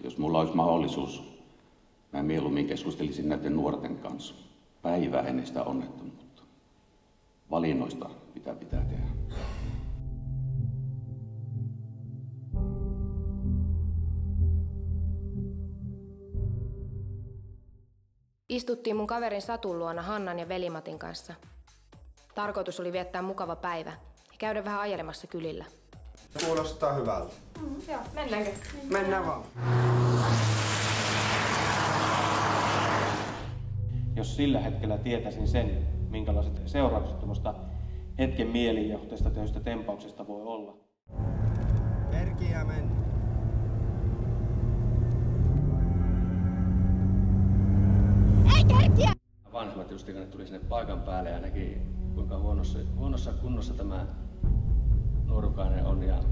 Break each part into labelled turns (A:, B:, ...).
A: Jos mulla olisi mahdollisuus, mä mieluummin keskustelisin näiden nuorten kanssa. Päivää ennen sitä onnettomuutta. Valinnoista pitää tehdä.
B: Istuttiin mun kaverin Satun luona Hannan ja Veli-Matin kanssa. Tarkoitus oli viettää mukava päivä ja käydä vähän ajelemassa kylillä.
C: Kuulostaa hyvältä.
B: Joo, mennäänkö?
C: Mennään vaan.
D: Jos sillä hetkellä tietäisin sen, minkälaiset seuraukset tuommoista hetken mielijohteesta tehdystä tempauksesta voi olla.
C: Perkiä mennä.
E: Vanhemmat just kun ne tuli sinne paikan päälle ja näki kuinka huonossa kunnossa tämä nuorukainen on ja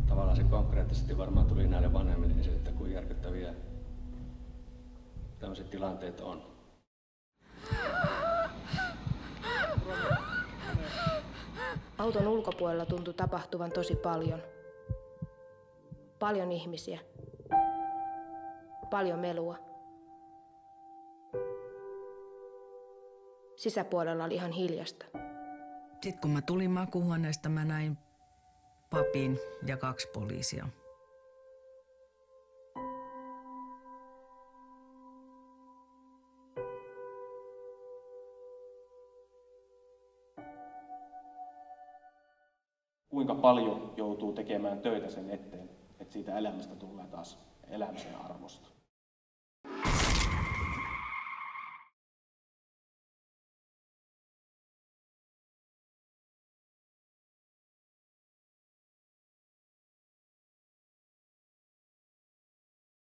E: tavallaan se konkreettisesti varmaan tuli näille vanhemmille esille, että kuinka järkyttäviä tämmöiset tilanteet on.
B: Auton ulkopuolella tuntui tapahtuvan tosi paljon. Paljon ihmisiä. Paljon melua. Sisäpuolella oli ihan hiljasta.
F: Sitten kun mä tulin makuuhuoneesta, mä näin papin ja 2 poliisia.
D: Kuinka paljon joutuu tekemään töitä sen eteen, että siitä elämästä tulee taas elämisen arvosta.